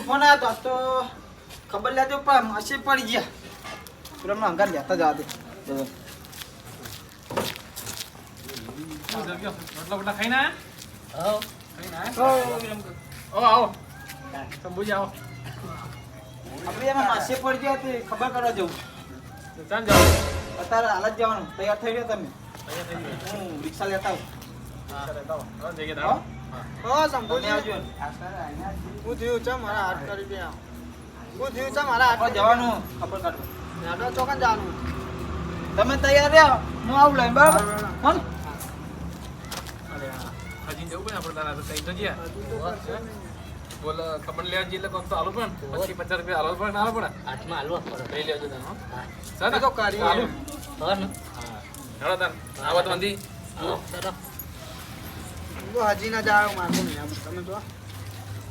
Phone આવ્યો તો ખબર લેજો પણ મસી પડી ગયા પૂરા અંગાર લેતા જવા દે રોટલા ખાઈને આયા આવો સંભુ જાઓ આપણે એમાં માસી પડી ગયા તે ખબર કરવા જવું ચાલ જાઓ અત્યારે હાલ જ જવાનું તૈયાર થઈ ગયો તમે હું રિક્ષા લેતા આવું સંભોજી આવજો હું થયું છે મારા હાથ કરી દે હું થયું છે મારા હાથ જવાનું ખબર કાઢો આપણે ચોકન જવાનું તમે તૈયાર રહ્યો હું આવું લઈને બરાબર હો ને હજી જવું પડે આપણે તારા કઈ તો ગયા બોલ ખબર લેવા જઈએ એટલે કોક તો હાલો પણ પછી 50 રૂપિયા હાલો પણ હાલો પણ હાથમાં હાલવા પડે લઈ લેજો તને સાને તો કરી હાલો હા ને હેડો તને આવત વંદી ચલો તો હજી ના જાવ મારતો નહીં તમે તો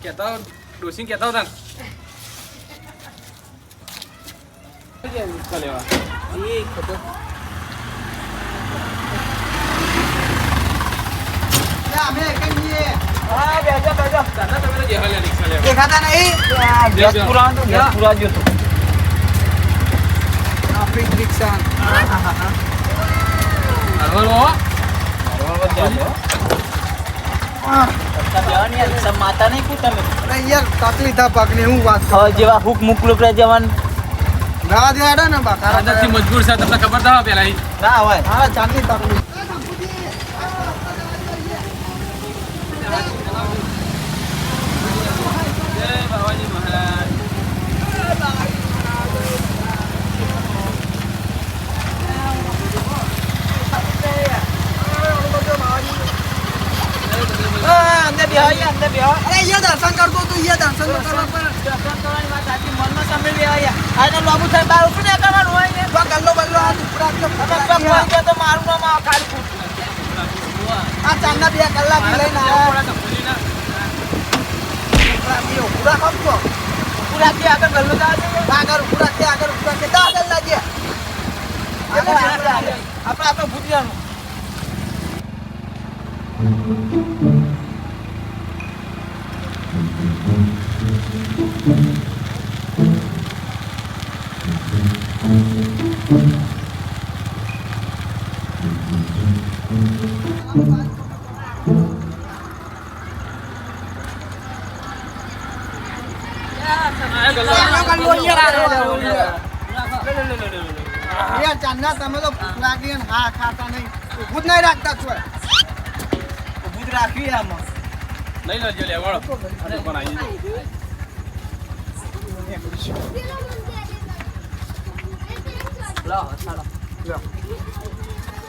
કેતા ડોસી કેતા હતા રિક્ષા લેવા એ ખબર અમે કહીએ હા બેજો બેજો તને તમે તો જેવા લે રિક્ષા લેવા દેખાતા નહીં પૂરા ગયો તો આપણી રિક્ષા હરવાનો માતા નહીં કુ તમે અરે યાર તકલીફ થા પગને હું વાત હવે જેવા હુક મુકલુક રે જવાન ના દેડા ને બાકા આદતથી મજબૂર છે તમને ખબર था પેલા ઈ ના હોય હા ચાંદી તકલીફ જય બાબાજી મહારાજ અંદર બેહો અરે યાર દર્શન કરતો તો યાર દર્શન તો કરવા પર દર્શન કરવાની વાત સાચી મનમાં સાંભળી આયા આને બાબુ સાહેબ બહાર ઉપર ને કરવાનું હોય ને તો ગલ્લો બલ્લો આ ઉપરા તો તમે પગ પડી ગયા તો મારું નામ આ કાઢી આ ચાંદા 2 કલાક લઈને આયા પૂરા ખપતો પૂરા થી આગળ ગલ્લો જવા દે આગળ પૂરા કે આગળ લાગે આપણે ભૂતિયાનું યાર ચાંદા તમે તો લાગી ને હા ખાતા નહીં ભૂત નહીં રાખતા છો ભૂત રાખવી આમાં લઈ લેજો લે વળો અને પણ આવી લાવ સાડા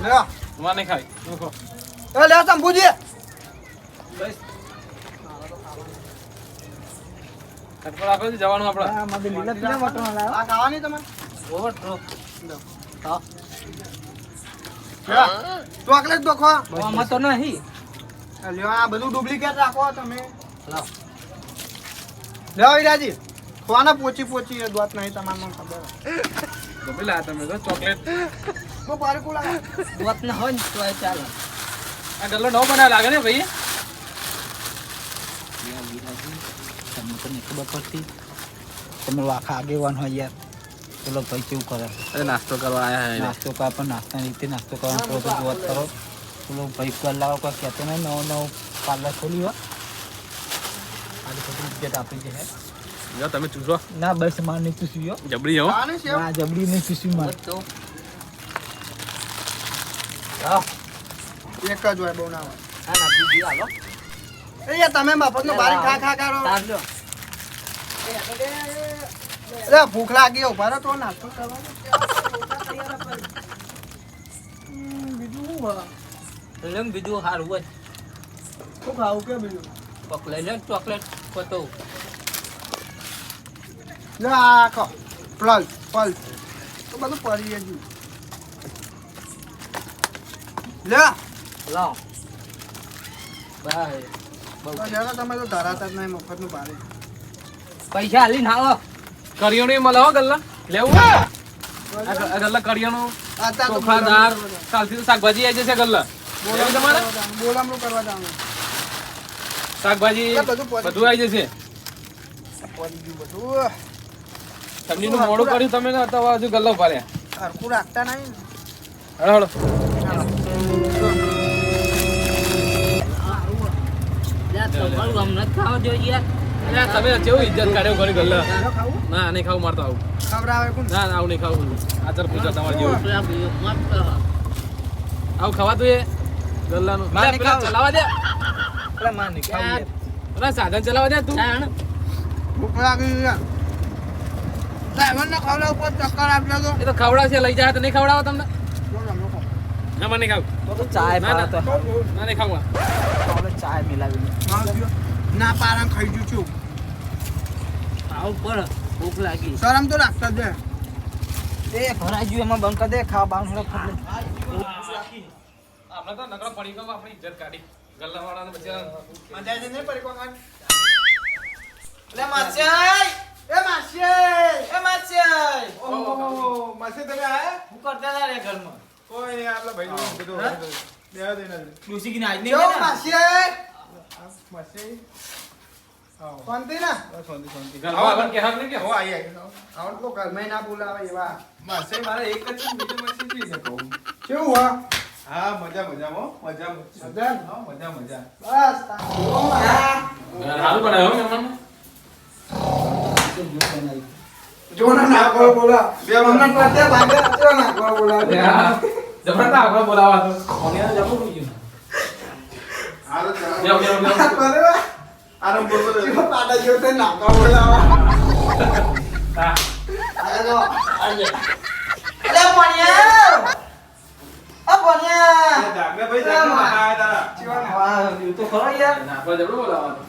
લે તમારે નહીં ખાઈ એ લે સંભુજી કટકો રાખો છે જવાનું આપણે આ માદે લીલા પીલા વટણ લાવ આ ખાવાની તમે ઓવર ટ્રો હા ચોકલેટ તો ખા આમાં તો નહીં લ્યો આ બધું ડુપ્લિકેટ રાખો તમે લાવ લ્યો ઈરાજી ખવાના પોચી દોત નહીં તમારે મને ખબર તો પેલા તમે તો ચોકલેટ હું પારી કુલા દોત ના હોય ને તો એ ચાલે આ ગલ્લો નવો બનાવ લાગે ને ભાઈ તમને તો નહીં ખબર પડતી તમે આખા આગેવાન હોય યાર પેલો ભાઈ કેવું કરે અરે નાસ્તો કરવા આયા હે નાસ્તો કરવા પણ નાસ્તાની રીતે નાસ્તો કરવાનો થોડો તો જોત કરો પેલો ભાઈ કલાકો કોઈ કહેતો નહીં નવો પાર્લર ખોલી હોય આજે બધું ઇજ્જત આપી છે જો તમે ચૂસો ના બસ માર નહીં ચૂસ્યો જબડી હો ખાવાની છે ના જબડી નહીં ચૂસ્યું માર તો એક જ હોય બહુ ના હોય આ ના બીજી હાલો એ યાર તમે મફતનો બારી ખા કરો તાર લો અરે ભૂખ લાગી ઉભા રહો તો નાસ્તો કરવાનો બીજું શું હોય લેમ બીજું સારું હોય શું ખાવું કે બીજું પક લઈ લે ચોકલેટ પતો લે આ ખો પલ તો બધું પડી ગયું લે લાવ બાય તો જરા તમે તો ધરાતા જ નહીં મફતનું ભારે પૈસા હાલી ના આવો કરિયાણું મળે હો ગલ્લા લેવું આ ગલ્લા કરિયાણું આ તા તો ચોખા દાળ કાલથી તો શાકભાજી આવી જશે ગલ્લા લેવું તમારે બોલામણું કરવા જવાનું શાકભાજી બધું પડી બધું આવી જશે પડી ગયું બધું ઠંડીનું મોડું કર્યું તમે ને તો હજુ ગલ્લો પાડ્યા હરખું રાખતા નહીં હળો હળો તમારું આમ નથી ખાવા જોઈએ યાર. તમે કેવું ઇજ્જત કાઢ્યો ઘડી ગલ્લા ખાવું ના નહીં ખાવું મારતો આવું ખવડાવે કોણ ના ના આવું નહીં ખાવું આચર પૂછો તમારે જેવું પેલા ભાઈઓ મસ્ત. આવું ખાવાતું એ ગલ્લાનું માર નહીં પેલા ખાવું. ચલાવા દે પેલા માં નહીં ખાવું યાર. પેલા સાધન ચલાવા દે તું તાણ. ભૂખ લાગી યાર ડ્રાઈવરને ખવડાવ ઉપર ચક્કર આપજો તો એ તો ખવડાવશે લઈ જાય તો નહીં ખવડાવો તમને ના મને નહીં ખાવું તો તો ચાય ના, પાડો તો ના નહીં ખાવું આપણે ચાય મિલાવી ના પારા ખાઈ જુ છું આવું પડે ભૂખ લાગી. શરમ તો રાખતા જ એ ભરાઈ ગયું એમાં બંધ કરી દે ખાવા બાવાનું થોડો આપણે તો નકળો પડી ગયો આપણી ઇજ્જત કાઢી ગલ્લા વાળાને બચારા મજા જ નહીં પડી કોણ લે માસ્યાઈ એ માસ્યાઈ એ માસ્યાઈ ઓહો માસ્યાઈ તમે આયા હું કરતા હતા રે ઘરમાં કોઈ નહીં આપલા ભાઈ કીધું દેવા દેના ડૂસી ગીને આજ જો નહીં માસ્યાઈ માસ્યાઈ શાંતિ ના ગલ્લા વાળાને કહેવા નહીં કે હો આઈ આઉટ લો કર મેં ના બોલાવે એવા માસ્યાઈ મારે એક જ છે બીજું માસ્યાઈ જોઈ શકો કેવું હા હા મજા મજામાં મજા મજા હા મજા મજા બસ હારું બનાવ્યો મહેમાન જો ના નાખો બોલા બે મમ્મી પડતે ભાગે જો નાખો બોલા જબરદસ્ત આપણે બોલાવા તો કોને જબો થઈ ગયું આ તો બેવ બેવ બેવ બરાબર આરામ બોલો જો પાડા જો તે નાખો બોલાવા હા આજો આજે અરે પણ્યા આ પણ્યા જાગે ભાઈ જાગે આયા તારા જીવન વાહ એ તો ખરો યાર આપણે જબરું બોલાવા તો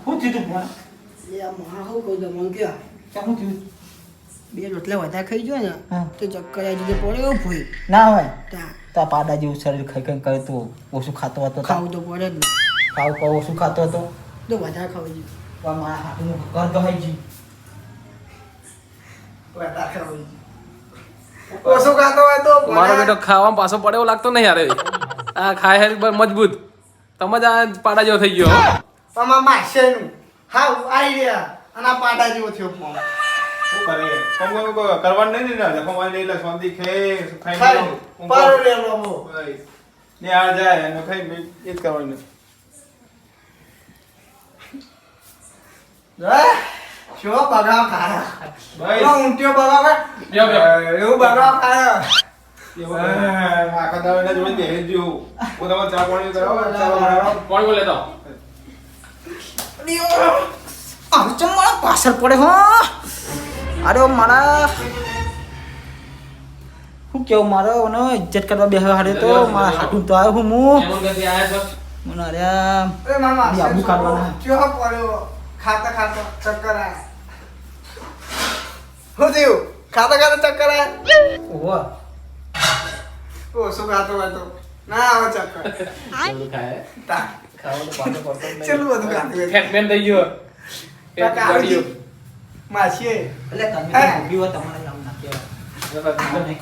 હું થયું તું પણ એ મહા હો કોઈ દમન કે ક્યાં હું થયું બે રોટલા વધારે ખાઈ ગયો ને હા. તો ચક્કર આવી જશે પડે એવું ભૂઈ ના હોય તા તો આ પાડા જેવું શરીર ખાઈ ખાઈ કરે તો ઓછું ખાતો હતો ખાવું તો પડે જ ને ખાવું ખાવું ઓછું ખાતો હતો તો વધારે ખાવું જોઈએ પણ મારા હાથનું ઘર ગહાઈ ગયું વધારે ખાવું જોઈએ ઓછું ખાતો હોય તો મારો બેટો ખાવામાં પાછો પડે એવું લાગતો નહીં યાર આ ખાય હેરી પર મજબૂત તમે જ આ પાડા જેવો થઈ ગયો તમારા માસેનું હા આવી રહ્યા અને આ પાડા જેવો થયો ફોન શું કરે કોમ કરવાનું નહીં ને જખો લઈ લે શાંતિ ખે ખાઈ ખાઈ પારો રે બાબો ને આ જાય અને ખાઈ એ જ કરવાનું શું બગાવ ખાયા ભાઈ ઊંટિયો બગાવ બેવ બેવ એવું બગાવ ખાયા આખા દાડા જોડે બેહી જો હું તમારે ચા પાણી કરાવો ચા બનાવો કોણ બોલે તો આ ચમ મારા પાછળ પડે હો અરે મારા હું કેવું મારો ને ઇજ્જત કરવા બેહવા હારે તો મારા હાથું તો આવ્યો હું કેમન ગતિ આયા છો મને અરે એ મામા બી આબુ કાઢવાના. ચો પડ્યો ખાતા ખાતા ચક્કર આયા હું થયું ખાતા ખાતા ચક્કર આયા ઓહો ઓ શું ખાતો હતો ના આવે ચક્કર કેવું ખાય તા ખાવાનું પાછો પડતો જ નહીં. ચેલું બધું ખાતું હોય. ફેટ બેન થઈ ગયો પેટ કાકા આવી ગળ્યું. ગઈ. માસી એટલે તમે તો ઊભી હો તમારે આમ ના કહેવાય.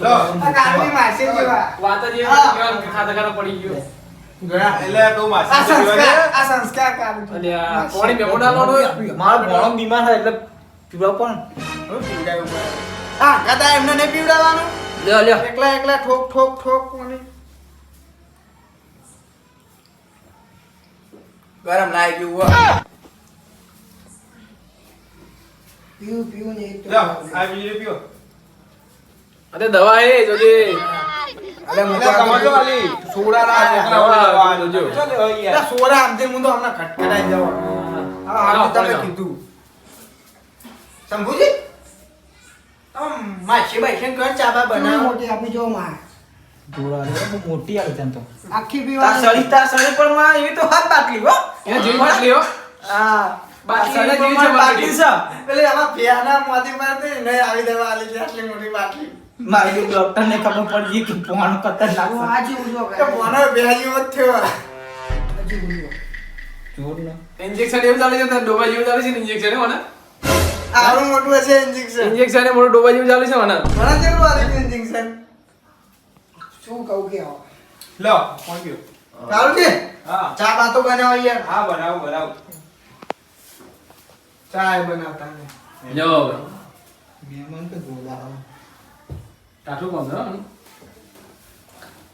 લો. આ કાકી માસી જેવા વાત જ એ હા. કેવા ખાતા ખાતા પડી ગયો એટલે તું આ માસી સંસ્કાર આ સંસ્કાર કાઢું છું. અને આ માસી. કોણી મેમો ડાલવાનો મારો ભણો બીમાર થાય એટલે પીવા પણ હા કદા એમને નહીં પીવડાવવાનું લ્યો લ્યો એકલા એકલા ઠોક ઠોક ઠોક કોની ગરમ લાગી ગયું હો પીવું પીવું ને એક તો લો આ બીજી પીઓ અરે દવા એ જોજે અરે એટલે તમારે તો આલી સોડા ના દવા જોજો અરે સોડા આમથી હું તો હમણાં ખટખટાઈ જવા હા હા, તમે પડે. કીધું શંભુજી માછી બાઈ ઘર ચાબા બનાવો મોટી આપી જો માં જોડા રે બહુ મોટી આવી જાન તો આખી તાર સળી પર માં એવી તો હાથ બાટલી હો એ જેવી બાટલી હો હા બાટલી બાટલી જેવી છે બાટલી છે પેલી આમાં ફિયાના મોતી મારતે નહીં આવી દેવા આલી છે આટલી મોટી બાટલી મારી ડોક્ટર ને ખબર પડી ગઈ કે પોવાનું ખતરનાક છે. આજે ઉજો કે મોનો બેહજી હોત થયો આજે ઉજો જોર ને ઇન્જેક્શન એવું ચાલે છે તો ડોબા જેવું ચાલે છે ને ઇન્જેક્શન હો ને આરું મોટું હશે ઇન્જેક્શન ઇન્જેક્શન એ મોટો ડોબા જેવું ચાલે છે મને મને જેવું આલી ઇન્જેક્શન શું કહું કે આવો લો ફોન પીઓ સારું છે હા ચા બા તો બનાવો યાર. હા બનાવું ચા બનાવતા ને. જો મહેમાન તો બોલાવો. કાઠું કોણ છે હો?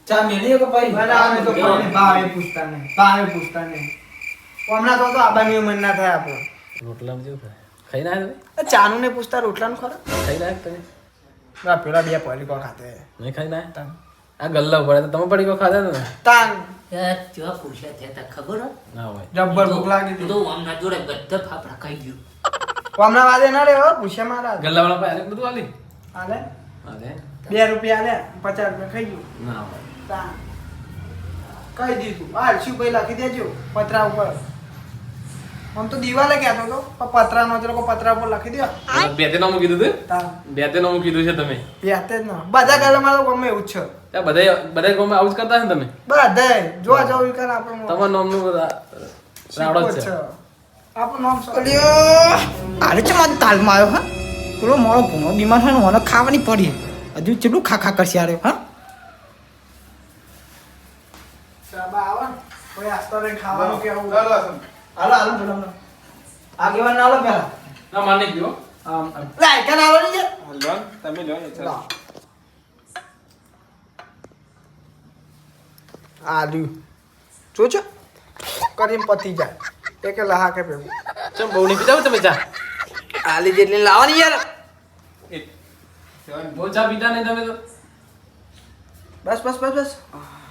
ચા મેળીએ કે ભાઈ બનાવવાનું તો ભાવે પૂછતા નહીં. હમણાં તો આબાની મન ના થાય આપણો. રોટલામાં જેવું થાય ખાઈ ના આવે ચાનું ને પૂછતા રોટલાનું ખરા? ખાઈ ના તમે પેલા બે પડીકો ખાતે. નહીં ખાઈ ના આ ગલ્લા પડે તો તમે પડી ગયો ખાધા ને તાન કેવા પૂછ્યા થયા તા ખબર હો? ના હોય જબ્બર ભૂખ લાગી તું હતી. તો આમના જોડે બધા ફાફડા ખાઈ ગયો. હમણાં વાદે ના રેવો પૂછ્યા મારા. ગલ્લા વાળા પાસે બધું આલી હાલે હાલે 2 રૂપિયા લે 50 રૂપિયા ખાઈ ગયું. ના હોય તાન કહી દીધું. હાલ શું ભાઈ લખી દેજો પતરા ઉપર. આમ તો દિવાલે કહેતો હતો પણ પતરા નો લોકો પતરા ઉપર લખી દો. બે તે નામું કીધું તું તાન બે તે નામું કીધું છે તમે બેતે જ ના બધા ગાલામાં તો ગમે એવું જ છે. ત્યાં બધા ગામમાં આવું જ કરતા છે ને તમે બધાય જોવા જાવ વિકાર આપણું તમારું નામનું રાવડો જ છે આપણું નામ અલ્યો આરે છે મારી તાલમાં આવ્યો હા પેલો મારો ભૂનો બીમાર છે ને મને ખાવાની પડી હજુ કેટલું ખા કરશે આરે હા સાબા આવો ને કોઈ આસ્તા રે ખાવાનું કે આવું ચાલો આસમ. હાલો બોલો આગેવાન ના લો પેલા ના માને ગયો લાય કે ના લો ની લો તમે લો ને ચાલો. આલુ જોજો કરીને પતી જાય એક લહા કે ભેગું ચમ બહુ નહીં પીતા તમે ચા આલી જેટલી લાવવાની યાર એક સેવન બહુ ચા પીતા નહીં તમે તો બસ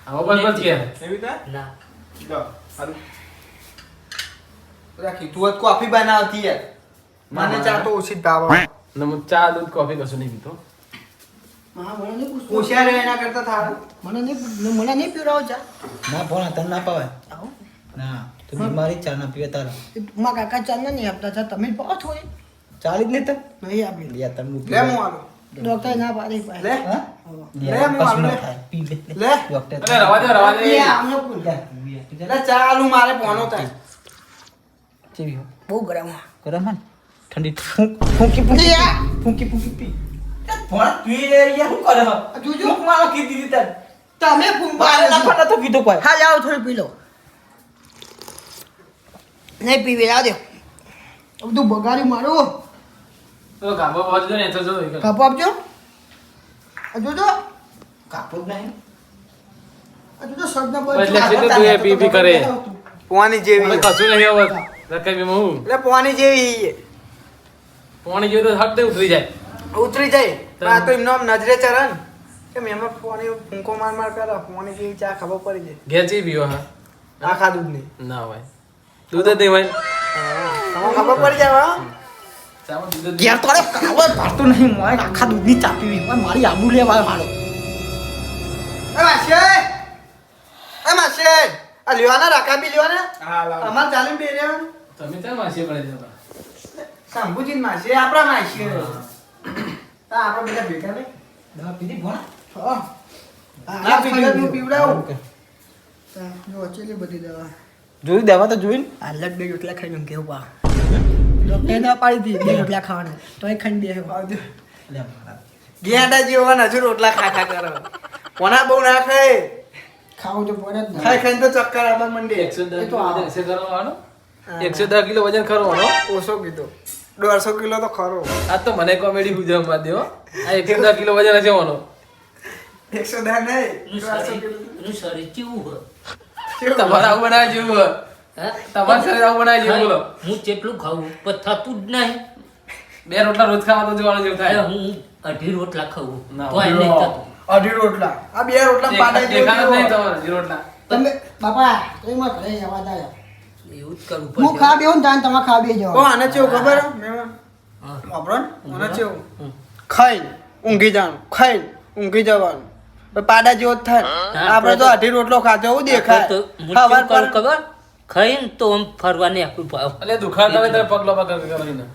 આવો બસ કે એવી તા ના લો હારું રાખી તું જ કોફી બનાવતી યાર મને ચા તો ઓછી જ ભાવે હું ચા દૂધ કોફી કશું નહીં પીતો હોશિયાર એના કરતા થાળ મને નહીં પીવડાવો ચા ના ભણા તને ના પાવે ના તું બીમારી ચા ના પીવે તારા મારા કાકા ચા નહીં આપતા ચા તમે પાવો થોડી ચાલી જ નહીં તને નહીં આપી લે તને લે હું આલો ડોક્ટર ના પાડી પાડે. લે હા લે, લે હું કશું આવું ના લે. થાય પી લે લે. ડોક્ટર અરે રવા દે એ આમને પૂછ. લે ચા આલુ મારે પોનો થાય ચેવી હો બહુ ગરમ ગરમ હે ને? ઠંડી ફૂંકી ફૂંકી પી ભણા પી લે યાર શું કરે હો જોજો મારા કીધી દીધી તને તમે ફૂંક મારે નાખવા નતો કીધું કોઈ હા જાઓ થોડી પી લો નહીં પીવી લાવ દે બધું બગાડી મારું તો ગાબો બાજુ ને એતો જો કાપો આપજો આ જોજો કાપો જ નહીં આ જોજો શબ્દ એટલે સીધું તું એ પી કરે પોની મને જેવી કશું નહીં આવત રકાઈ બી હું લે પોની જેવી પાણી જેવું તો હટ દે ઉતરી જાય ઉતરી જાય પણ આ તો એમનો આમ નજરે ચરે ને કે મેં એમાં પોની ફૂંકો માર કરે પોની જેવી ચા ખબર પડી જાય ઘેર ચી પીવો હા આખા દૂધની ના હોય દૂધ જ નહીં હોય તમને ખબર પડી જાય હા ચામાં દૂધ જ ઘેર તો અરે કાવડ ભાળતું નહીં મોય આખા દૂધની ચા પીવી પણ મારી આબુ લેવા મારો એ માસે આ લેવાના રાકા બી લેવાના હા લાવ અમાર ચાલીને બે રહ્યા તમે ચાલ માસી પડે છે શંભુજી માસે આપણા માસે તા આપણે બધા ભેગા ને દવા પીધી ભણા હા આ ફિગરનું પીવડાવું જો ચેલી બધી દવા જોઈ દવા તો જોઈ ને હાલત બે રોટલા ખાઈ કેવું પા ડોક્ટરે ના પાડી હતી 2 રોટલા ખાવાના તોય ખાઈને બે લે ભણા ગેંડા જેવા હજુ રોટલા ખા કરો કોના બહુ ના ખાય ખાવું તો પડે જ ને ખાઈ ખાઈને તો ચક્કર આવવા માંડે 110 કિલો વજન એસે કરવાનો 110 કિલો વજન કરવાનો ઓછો કીધો 150 કિલો તો ખરો આ તો મને કોમેડી ગુજરાતમાં દેવો આ 110 કિલો વજન હશે વાનો 110 નહીં એનું 150 કિલો શરીર કેવું હોય? તમારા આવું બનાવી જેવું હોય. હા? તમારા શરીર આવું બનાવી જેવું બોલો હું જેટલું ખાવું પણ થતું જ નહીં. 2 રોટલા રોજ ખાવા તો જોવાનું જેવું અરે થાય હું 2.5 રોટલા ખાવું ના, તોય નહીં થતું. અઢી રોટલા આ બે રોટલા પાડા દેખાતા જ નહીં જેવું તમારા જે રોટલા તમે બાપા તમે માં ઘરે જવા દા એવું જ કરવું હું પડે. ખા બેહું ને તમે ખા બે ઓ જાવ આને ચેવું ખબર મેં હા. વાપરો ને આને ચેવું ખાઈ ઊંઘી જવાનું ખાઈ ઊંઘી જવાનું પછી પાડા જેવો જ થાય હા, આપણે તો અઢી રોટલો ખાતો એવું દેખાય તો હું સવાર કેવું કરું પર ખબર? ખાઈને તો આમ ફરવા નહીં આપણું ભાવ. એટલે દુખાતા હોય ત્યારે પગ લોબા કરી કરીને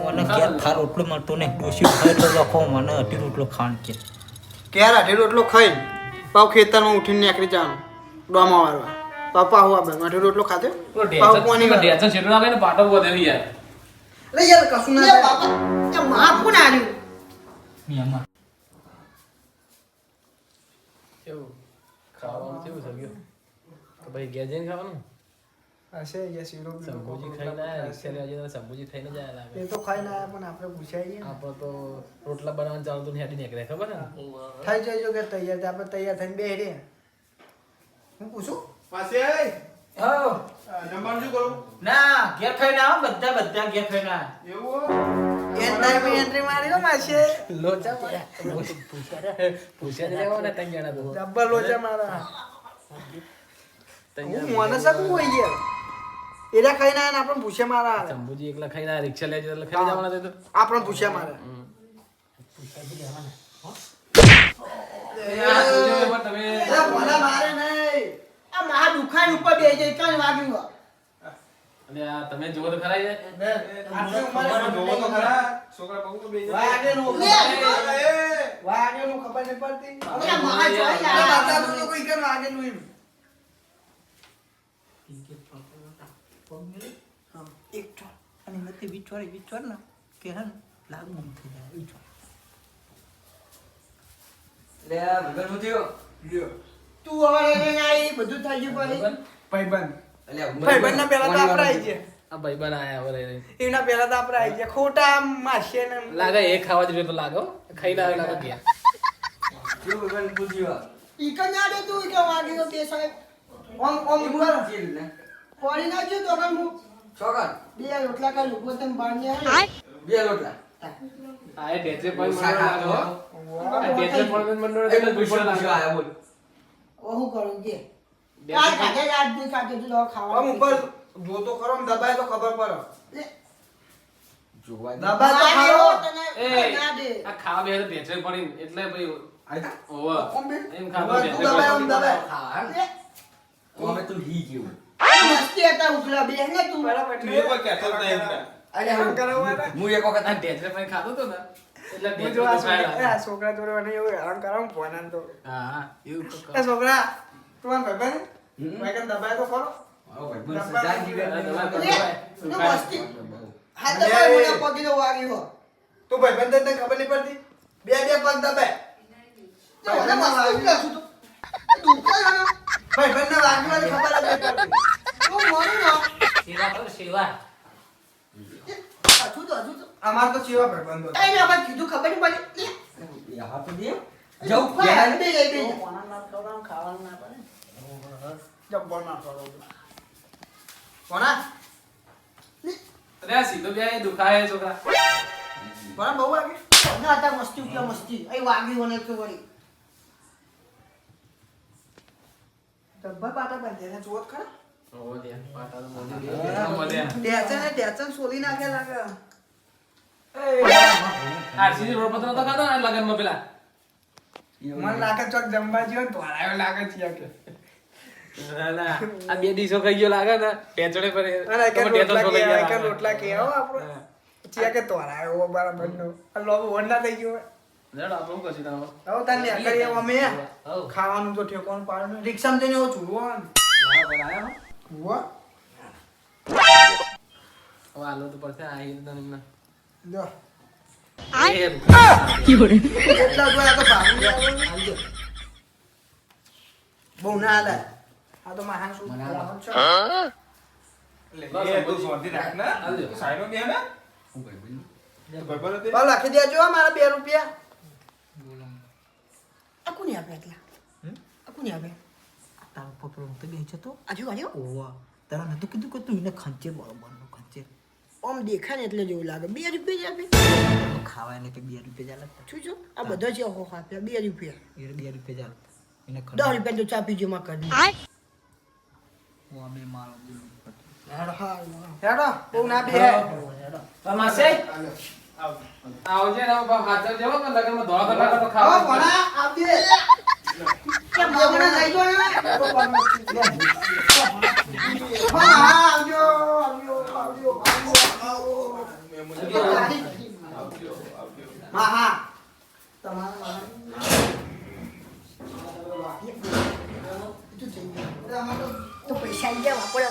મને ક્યાં થાર રોટલો મળતો ને ડોસી ખાય તો લખો મને અઢી રોટલો ખાણ કે ક્યારે અઢી રોટલો ખાઈ પાવ ખેતરમાં ઉઠીને નીકળી જવાનું ડોમા વાળવા પપ્પા હું આ અઢી રોટલો ખાધો પાવ કોની ઢેચા છેટું નાખે ને પાટો વધે યાર અરે યાર કશું ના થાય. બાપા એ માં કોણ આલ્યું મિયામાં કેવું ખાવાનું કેવું છે ભાઈ ઘેર જઈને ખાવાનું હશે યે શીરો બીરો શંભુજી કોક ખાઈને આયા હશે. રિક્ષા લેવા જતા શંભુજી ખાઈને જ આયા લાગે એ તો ખાઈને આયા પણ આપણે પૂછાઈએ ને. આપણે તો રોટલા બનાવવાનું ચાલુ હતું ને હેડી નીકળ્યા ખબર ને થઈ જજો કે તૈયાર છે. આપણે તૈયાર થઈને બેહી રહે. હું પૂછું? માસી હો જમવાનું શું કરું ના ઘેર ખાઈને આવો બધા ઘેર ખાઈને આવો. એવું એ ટાઈમે એન્ટ્રી મારી હો માસે. લોચા પૂછ્યા જ રહેવાના ત્રણ જણા તો ડબ્બા લોચા મારા. ત્રણ હું જણા. મને શકું હોય યાર. એરા ખાઈને આયા ને આપણને પૂછે મારા. શંભુજી એકલા ખાઈને આયા, રિક્ષા લઈ જતા એટલે ખાઈ જવાના હતા એ તો આપણને પૂછે મારા. તમે એલા ભલા મારે નહીં. આ મારા દુકાન ઉપર બેહી જાય કાંઈ વાગ્યું હોય. અને આ તમે જોવો તો ખરા યાર આટલી ઉંમરે જોવો તો ખરા છોકરા બહુ તો બેસી જાય. વાગેલું. વાગેલું ખબર નહીં પડતી. અરે મારા જોઈ અરે યાર. બતાવું તો કોઈ કેમ વાગેલું એમ. હા, એક ચોર. અને એમાંથી વિચોર ને કે હે ને લાગ ગુમ થઈ જાય વિચોર. લે ભગવાન હું થયો તું હવે લઈને આવી બધું થઈ ગયું પછી. ભાઈબંધ. અલ્યા ભાઈબંધના પહેલા તો આપણે આવી ગયા. આ ભાઈબંધ આયા હવે રહી. એના પહેલા તો આપણે આવી ગયા. ખોટા આમ માસે ને લાગે એ ખાવા જોઈએ તો લાગો ખાઈ લાગે લાગે ગયા શું ભગવાન પૂછ્યો ઈ કઈ ના દે તું ઈ કે વાગેલો તે સાહેબ. ઓમ ઉપર ચીલ ને પડી નાખ્યું તો કઈ હું છોકર બે રોટલા કઈ લુગો તેમ બાંધી આવી. બે લોટલા આ એ ડેચે પણ મંડળ શાખા લાગો આ ડેચે પણ મંડળ એક એટલે પૂછ્યો ભૂખો લાગે આયા બોલ ઓહું કરું કે ડેચે કાલ પણ- ખાધે રાત દી ખાધે તું તો ખાવા ઉપર જો તો ખરો દબાય તો ખબર પડે. જોવા દબાય તો ખરો તને એ ના દે. આ ખાવા બે ડેચે પડી એટલે ભાઈ આયતા ઓવા ઓમ બે. એમ ખાવા તું ડેચે દબાય, પડી. ઓમ દબાય. ખાવા ઓમે તું હી ગયો મસ્તી હતા ઉકલા બે ને તું બરાબર તું એ પણ કહેતો જ નહીં એમ. અલ્યા હું હું એક વખત આ ડેચે પણ ખાધો તો ને એટલે હું ડેચે જો આ તો ખાઈ લાગે. છોકરા જોડે મને એવું હેરાન કરાવું ફોન તો હા હા એવું તો એ છોકરા તું આમ ભાઈબંધ હમ. ભાઈ કન દબાય તો ખરો. આવો ભાઈ બસ સજા જીવે આ દવા તો લે, દવાય. તું મસ્તી હાથ દબાય મને પગી તો વાગી હો તું ભાઈબંધ તને ખબર નહીં પડતી બે બે પગ દબાય તો મને મસ્તી ઉકલા છું તું ભાઈબંધ ને વાગવાની ખબર જ નહીં પડતી તું મોરું ના સેવા કરો સેવા હજુ તો અમાર તો ચેવા ભાઈબંધો તઈ ને આપણે કીધું ખબર નહીં પડી લે યા તો દે જાઉં બે ઘેર. બે જઈ બે ખાવાનું ના પડે જબ્બર ના કરો કોના અરે આ સીધો બે દુખાય છોકરા કોના બહુ વાગે ના હતા મસ્તી ઉકલા મસ્તી અહીં વાગી હોને તો વળી જબ્બર પાટા બાંધે ને જોત ખરા ઓવો દે પાટા તો મોદી દે ઓવો દે ટેચન સોલી નાખે લાગે આરસીસી રોડ પર તો નતો ખાતો ને લગનમાં પેલા મન લાગે ચોક જમવા જીવન ધોળાયો લાગે છે કે ના ના આ બે દિવસો ખાઈ ગયો લાગે ને ટેચડે પર અને કે તમે ટેચડ રોટલા છો લઈ કે ગયા રોટલા કે આવો આપણો ચિયા કે ધોળાયો બરાબર નો આ લોબો વંડા થઈ ગયો જડ આપણું કશું ના હવે તને કરીએ અમે હવ ખાવાનું તો ઠેકોનું પાડનું રિક્ષામાં જઈને એવો છુડવાનું આયા હુઆ હવે આલો તો પડશે આ ઈ તો નિમ્ન લો એ એટલા જોયા તો ભાગું આવજો બહુ ના હાલે આ તો મહાન શું ખાવાનું છે એટલે એ તું શાંતિ રાખ ને હાલજો. સાઈડમાં બે ને હું ભાઈ તો ભાઈબંધ હતી. બાલ રાખી દેજો હો મારા 2 રૂપિયા આ કોને આપ્યા એટલા આ કોને આપ્યા તારો પપ્પો તો બે છે તો આજુ આજુ ઓવા તારા નતું કીધું કે તું એને ખંચે બરોબરનું ખંચે આમ દેખાય ને એટલે જેવું લાગે 2 રૂપિયા જ આપે ખાવા એને કે 2 રૂપિયા ચાલે શું છું આ બધા છે ઓહો આપ્યા 2 રૂપિયા એ 2 રૂપિયા ચાલે એને 10 રૂપિયા તો ચા પીજો માં કરી હું અમે મારો હેડો બહુ ના બે માસે આવજે ને હાથર જેવો કે લગનમાં ધોળા ધોળા તો આવો ખાવા ભણા આપ દે કે મામણા લઈ જો ને હા આવજો આવજો હા હા તમારા તો પૈસા આવી ગયા વાપરે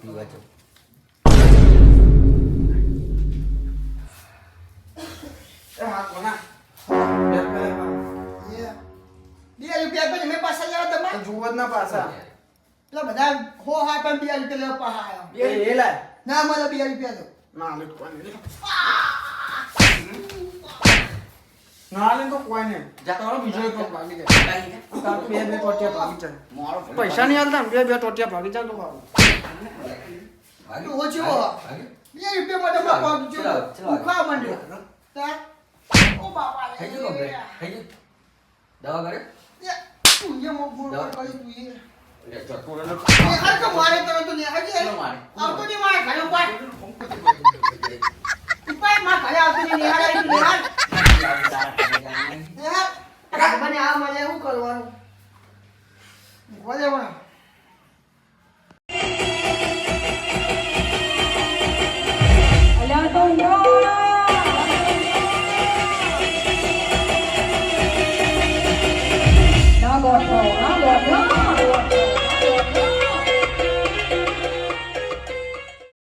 પીવા છો હા કોના 2 રૂપિયા પછી મેં પાછા લેવા તમે જુઓ જ ના પાછા એટલે બધા પણ 2 રૂપિયા લેવા પાછા આયા. એ લાય ના મને 2 રૂપિયા દો. ના લે કોઈ નહીં ના લે તો કોઈ નહીં તારો બીજો એક પગ ભાગી જાય તારો બે ટોટિયા ભાગી જાય પૈસા નહીં આલતા ને બે ટોટિયા ભાગી જાય તો સારું. તું ઓછો 2 રૂપિયા માટે બાપા ભૂખા માંડ્યો. તાર ઓ બાપા રે. દવા કરે તું જે મો બોલ કરી તું એ ચક્કુ એ હર તો મારે તને તો ને હજી આવતો નહીં મારે ઘરે ઉપર ઉપર માં ઘરે આવતો નહીં નિહાળ આવી નિહાળ નિહાળ મને આ મને શું કરવાનું ભલે પણ અલ્યા તો ના ગોઠો